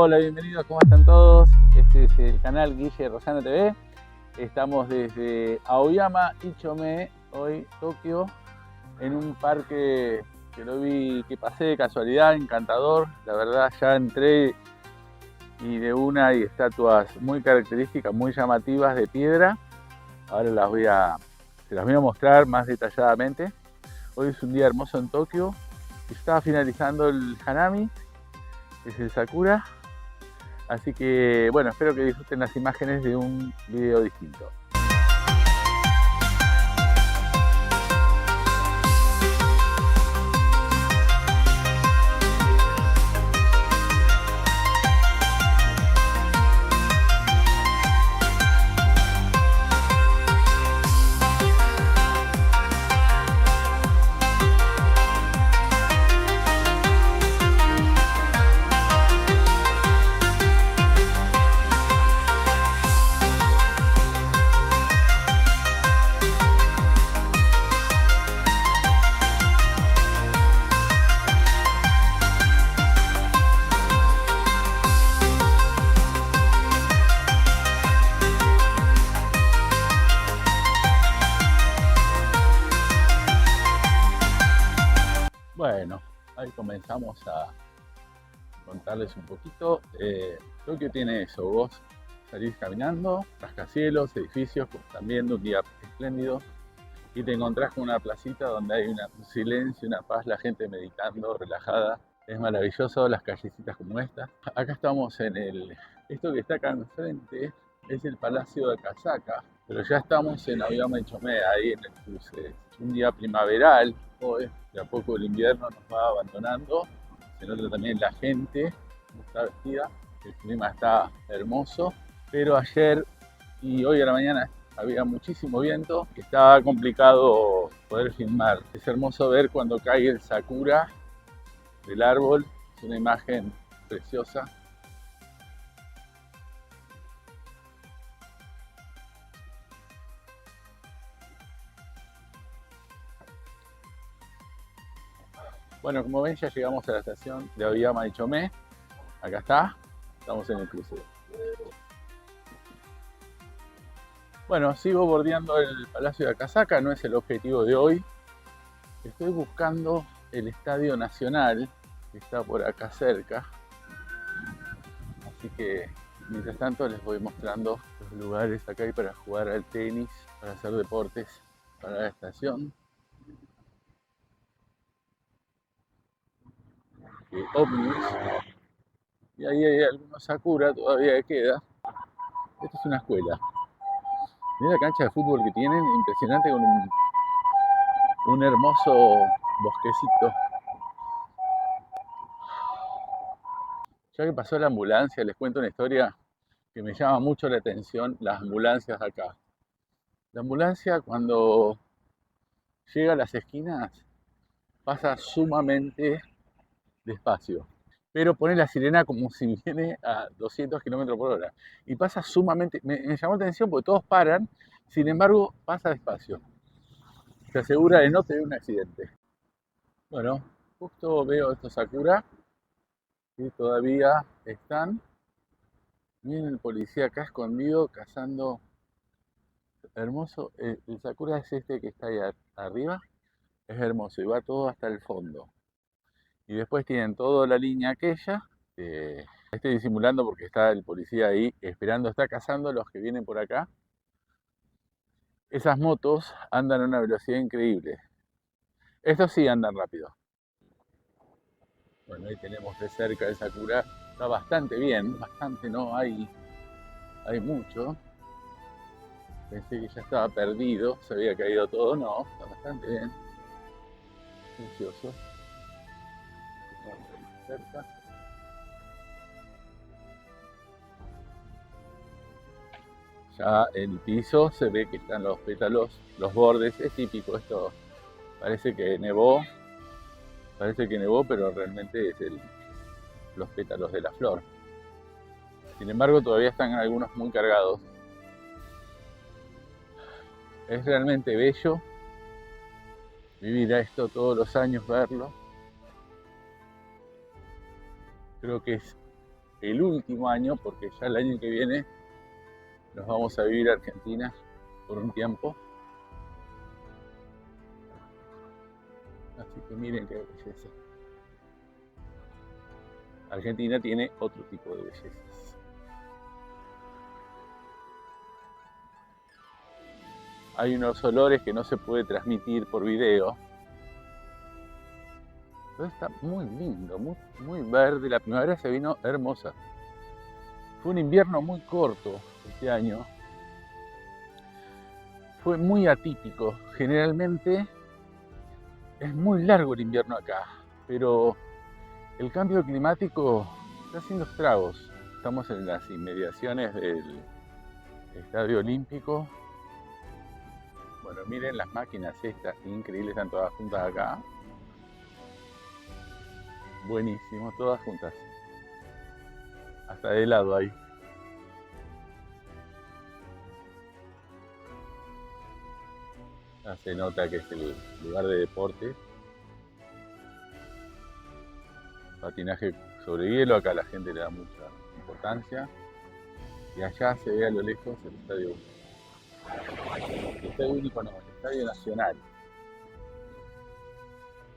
Hola, bienvenidos, ¿cómo están todos? Este es el canal Guille Rosano TV. Estamos desde Aoyama Ichome, hoy Tokio, en un parque que pasé de casualidad, encantador. La verdad, ya entré y de una hay estatuas muy características, muy llamativas de piedra. Ahora se las voy a mostrar más detalladamente. Hoy es un día hermoso en Tokio. Estaba finalizando el Hanami, que es el Sakura. Así que bueno, espero que disfruten las imágenes de un video distinto. Bueno, ahí comenzamos a contarles un poquito. Tokio tiene eso, vos salís caminando, rascacielos, edificios, como están viendo, un día espléndido, y te encontrás con una placita donde hay un silencio, una paz, la gente meditando, relajada. Es maravilloso, las callecitas como esta. Acá estamos esto que está acá enfrente es el Palacio de Akasaka, pero ya estamos en Aoyama Ichome, ahí en el cruce. Es un día primaveral hoy, de a poco el invierno nos va abandonando. Se nota también la gente, cómo está vestida. El clima está hermoso, pero ayer y hoy a la mañana había muchísimo viento, estaba complicado poder filmar. Es hermoso ver cuando cae el sakura del árbol, es una imagen preciosa. Bueno, como ven, ya llegamos a la estación de Aoyama Ichome. Acá está, estamos en el cruce. Bueno, sigo bordeando el Palacio de Akasaka, no es el objetivo de hoy. Estoy buscando el Estadio Nacional, que está por acá cerca. Así que, mientras tanto, les voy mostrando los lugares acá hay para jugar al tenis, para hacer deportes, para la estación. Ómnibus. Y ahí hay algunos sakura todavía que queda. Esto es una escuela. Mirá la cancha de fútbol que tienen, impresionante, con un hermoso bosquecito. Ya que pasó la ambulancia, les cuento una historia que me llama mucho la atención, las ambulancias acá. La ambulancia, cuando llega a las esquinas, pasa sumamente despacio, pero pone la sirena como si viene a 200 km por hora. Y pasa sumamente, me llamó la atención porque todos paran, sin embargo pasa despacio. Se asegura de no tener un accidente. Bueno, justo veo estos sakura que todavía están. Miren el policía acá escondido cazando. Hermoso, el sakura es este que está ahí arriba, es hermoso y va todo hasta el fondo. Y después tienen toda la línea aquella, estoy disimulando porque está el policía ahí esperando, está cazando los que vienen por acá. Esas motos andan a una velocidad increíble. Estos sí andan rápido. Bueno, ahí tenemos de cerca el sakura, está bastante bien, bastante, no hay mucho. Pensé que ya estaba perdido, se había caído todo, no, está bastante bien. Precioso. Cerca. Ya el piso se ve que están los pétalos, los bordes, es típico esto, parece que nevó, pero realmente es los pétalos de la flor. Sin embargo, todavía están algunos muy cargados. Es realmente bello vivir a esto todos los años, verlo. Creo que es el último año, porque ya el año que viene nos vamos a vivir a Argentina por un tiempo. Así que miren qué belleza. Argentina tiene otro tipo de bellezas. Hay unos olores que no se puede transmitir por video. Todo está muy lindo, muy verde. La primavera se vino hermosa. Fue un invierno muy corto este año. Fue muy atípico. Generalmente es muy largo el invierno acá, pero el cambio climático está haciendo estragos. Estamos en las inmediaciones del Estadio Olímpico. Bueno, miren las máquinas estas, increíbles, están todas juntas acá. Buenísimo, todas juntas. Hasta de helado ahí. Ya se nota que es el lugar de deporte. Patinaje sobre hielo, acá la gente le da mucha importancia. Y allá se ve a lo lejos el Estadio Único. El Estadio Único no, el Estadio Nacional.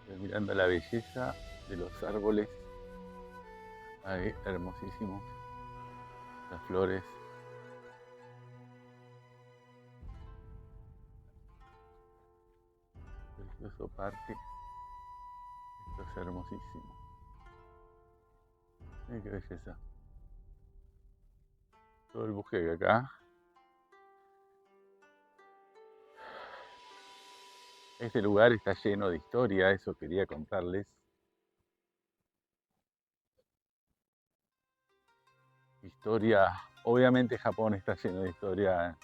Estoy mirando la belleza de los árboles. Ahí, hermosísimos. Las flores. Precioso parque. Esto es hermosísimo. Miren qué belleza. Todo el bosque acá. Este lugar está lleno de historia, eso quería contarles. Historia, obviamente Japón está lleno de historia en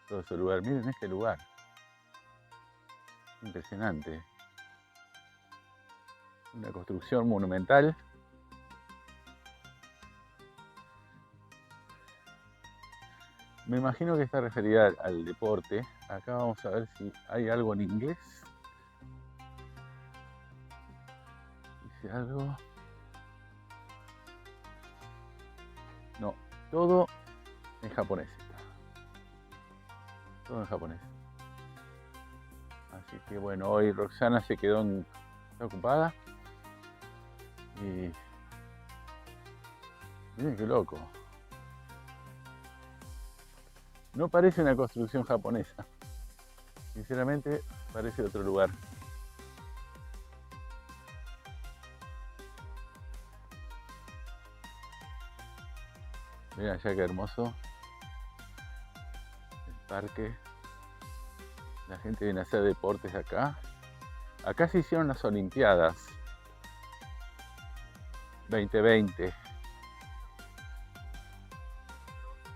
todo ese lugar. Miren este lugar. Impresionante. Una construcción monumental. Me imagino que está referida al deporte. Acá vamos a ver si hay algo en inglés. Dice algo. No, todo en japonés está. Todo en japonés. Así que bueno, hoy Roxana se quedó está ocupada. Y miren qué loco. No parece una construcción japonesa. Sinceramente, parece otro lugar. Miren allá qué hermoso. El parque. La gente viene a hacer deportes acá. Acá se hicieron las Olimpiadas 2020.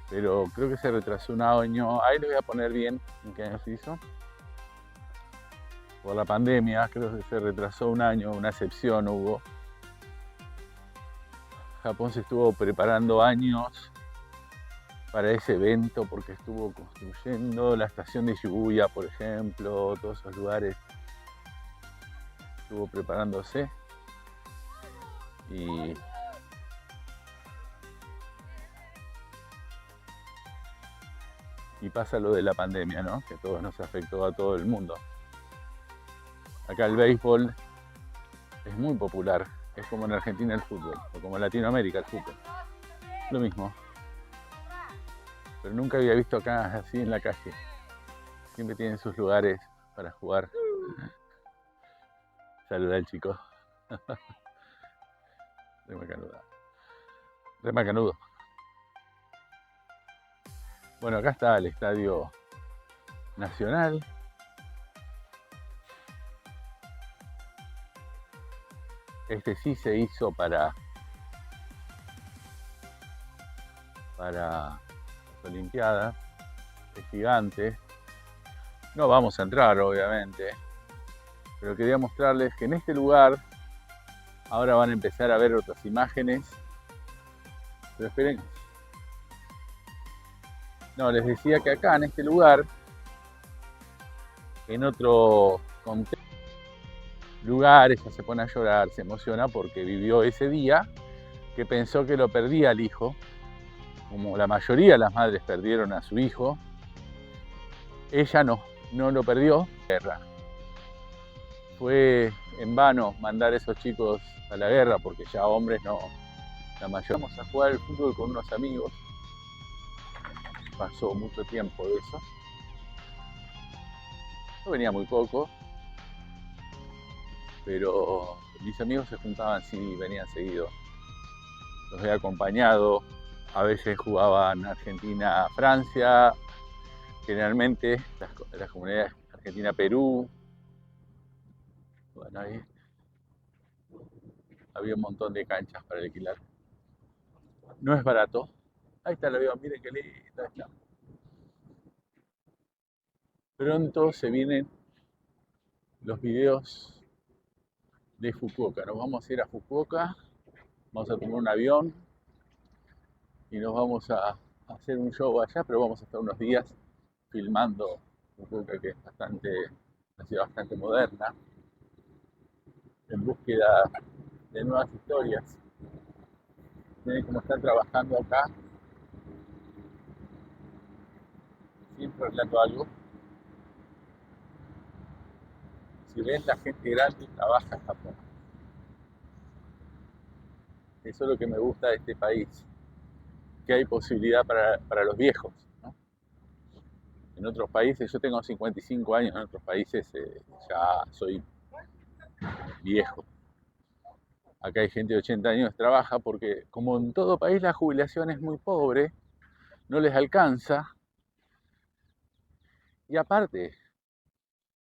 Pero creo que se retrasó un año. Ahí les voy a poner bien en qué año se hizo. Por la pandemia, creo que se retrasó un año, una excepción hubo. Japón se estuvo preparando años para ese evento porque estuvo construyendo la estación de Shibuya, por ejemplo, todos esos lugares. Estuvo preparándose y pasa lo de la pandemia, ¿no? Que a todos nos afectó, a todo el mundo. Acá el béisbol es muy popular, es como en Argentina el fútbol, o como en Latinoamérica el fútbol. Lo mismo. Pero nunca había visto acá así en la calle. Siempre tienen sus lugares para jugar. Saluda al chico. Re macanudo. Bueno, acá está el Estadio Nacional. Este sí se hizo para las Olimpiadas. Es gigante. No vamos a entrar, obviamente. Pero quería mostrarles que en este lugar ahora van a empezar a ver otras imágenes. Pero esperen. No, les decía que acá en este lugar, en otro contexto, lugar, ella se pone a llorar, se emociona porque vivió ese día que pensó que lo perdía al hijo, como la mayoría de las madres perdieron a su hijo. Ella no lo perdió. Fue en vano mandar a esos chicos a la guerra, porque ya hombres no, la mayoría. Vamos a jugar al fútbol con unos amigos. Pasó mucho tiempo de eso. Yo venía muy poco, pero mis amigos se juntaban, sí, venían seguido. Los he acompañado, a veces jugaban Argentina-Francia, generalmente las comunidades Argentina-Perú. Bueno, ahí había un montón de canchas para alquilar. No es barato. Ahí está el avión, miren qué lindo está. Pronto se vienen los videos de Fukuoka. Nos vamos a ir a Fukuoka, vamos a tomar un avión y nos vamos a hacer un show allá, pero vamos a estar unos días filmando Fukuoka, que es una ciudad bastante moderna, en búsqueda de nuevas historias. Miren cómo están trabajando acá, siempre hablando algo. Si ven, la gente grande trabaja en Japón. Eso es lo que me gusta de este país, que hay posibilidad para los viejos, ¿no? En otros países, yo tengo 55 años, en otros países ya soy viejo. Acá hay gente de 80 años que trabaja porque, como en todo país, la jubilación es muy pobre, no les alcanza. Y aparte,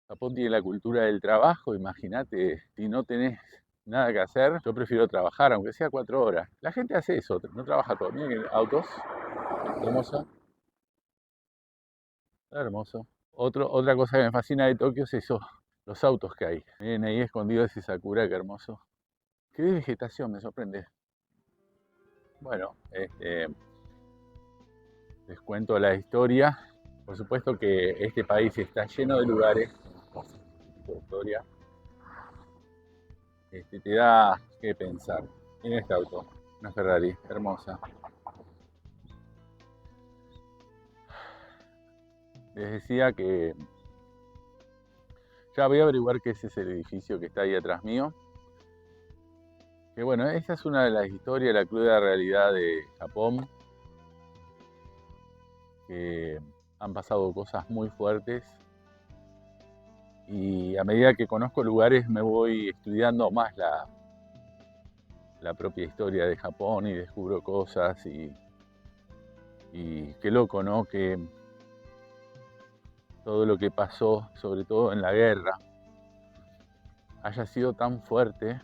Japón tiene la cultura del trabajo, imagínate, si no tenés nada que hacer, yo prefiero trabajar, aunque sea 4 horas. La gente hace eso, no trabaja todo. Miren autos, hermoso, hermoso. Otra cosa que me fascina de Tokio es eso, los autos que hay. Miren ahí escondido ese sakura, qué hermoso. Qué vegetación, me sorprende. Bueno, les cuento la historia. Por supuesto que este país está lleno de lugares, de historia. Te da que pensar. Miren este auto, una Ferrari, hermosa. Les decía que ya voy a averiguar qué es ese edificio que está ahí atrás mío. Que bueno, esa es una de las historias, la cruda realidad de Japón. Que han pasado cosas muy fuertes. Y a medida que conozco lugares me voy estudiando más la propia historia de Japón y descubro cosas y qué loco, ¿no? Que todo lo que pasó, sobre todo en la guerra, haya sido tan fuerte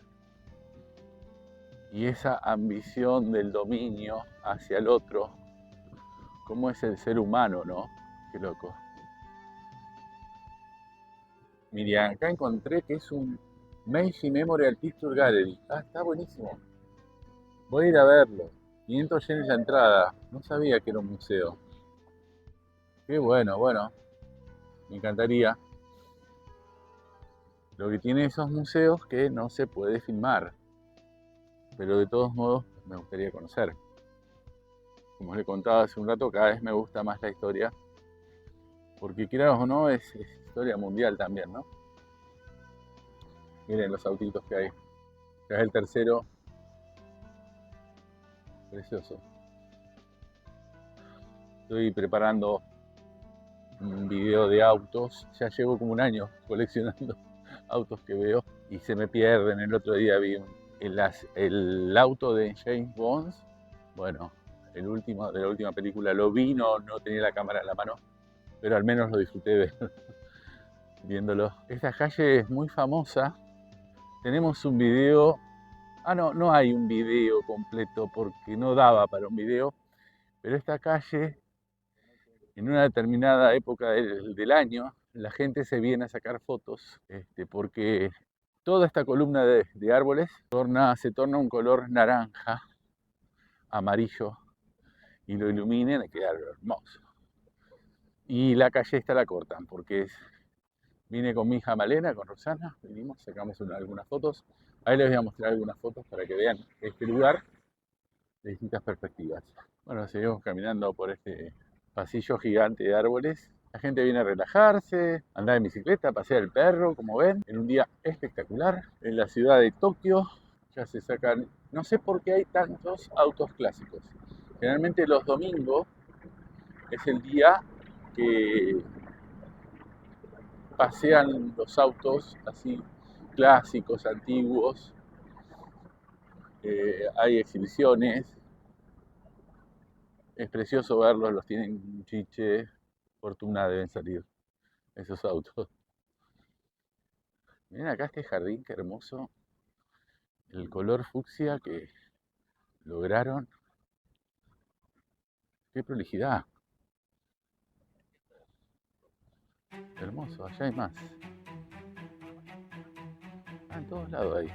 y esa ambición del dominio hacia el otro, cómo es el ser humano, ¿no? Qué loco. Mira, acá encontré que es un Meiji Memorial Picture Gallery. Ah, está buenísimo. Voy a ir a verlo. 500 yenes la entrada. No sabía que era un museo. Qué bueno, bueno. Me encantaría. Lo que tiene esos museos que no se puede filmar. Pero de todos modos me gustaría conocer. Como les contaba hace un rato, cada vez me gusta más la historia. Porque quieras o no, es historia mundial también, ¿no? Miren los autitos que hay. Ya es el tercero. Precioso. Estoy preparando un video de autos. Ya llevo como un año coleccionando autos que veo y se me pierden. El otro día vi el auto de James Bond. Bueno, el último de la última película lo vi, no tenía la cámara en la mano, pero al menos lo disfruté viéndolo. Esta calle es muy famosa. Tenemos un video. No hay un video completo porque no daba para un video, pero esta calle, en una determinada época del año, la gente se viene a sacar fotos, porque toda esta columna de árboles se torna un color naranja, amarillo, y lo iluminen y queda hermoso. Y la calle esta la cortan, porque vine con mi hija Malena, con Rosana, vinimos, sacamos algunas fotos. Ahí les voy a mostrar algunas fotos para que vean este lugar. de distintas perspectivas. Bueno, seguimos caminando por este pasillo gigante de árboles. La gente viene a relajarse, a andar en bicicleta, a pasear el perro, como ven, en un día espectacular. En la ciudad de Tokio ya se sacan, no sé por qué hay tantos autos clásicos. Generalmente los domingos es el día que pasean los autos así clásicos, antiguos. Hay exhibiciones. Es precioso verlos, los tienen chiche, fortuna deben salir esos autos. Miren acá este jardín, qué hermoso. El color fucsia que lograron. Qué prolijidad. Hermoso, allá hay más. Ah, en todos lados ahí.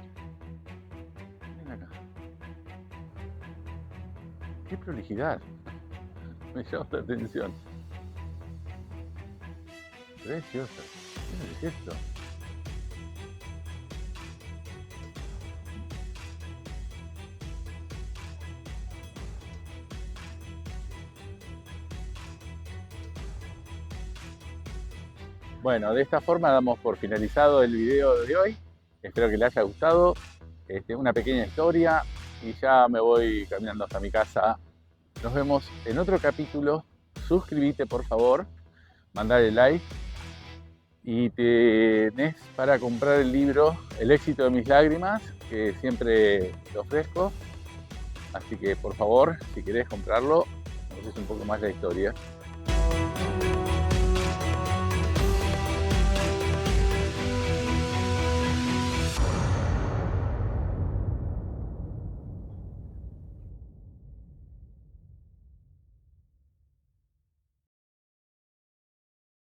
Miren acá. Qué prolijidad. Me llama la atención. Precioso. Miren qué es esto. Bueno, de esta forma damos por finalizado el video de hoy. Espero que les haya gustado. Una pequeña historia y ya me voy caminando hasta mi casa. Nos vemos en otro capítulo. Suscríbete por favor, mandale like y tenés para comprar el libro El éxito de mis lágrimas, que siempre lo ofrezco. Así que por favor, si querés comprarlo, conoces un poco más la historia.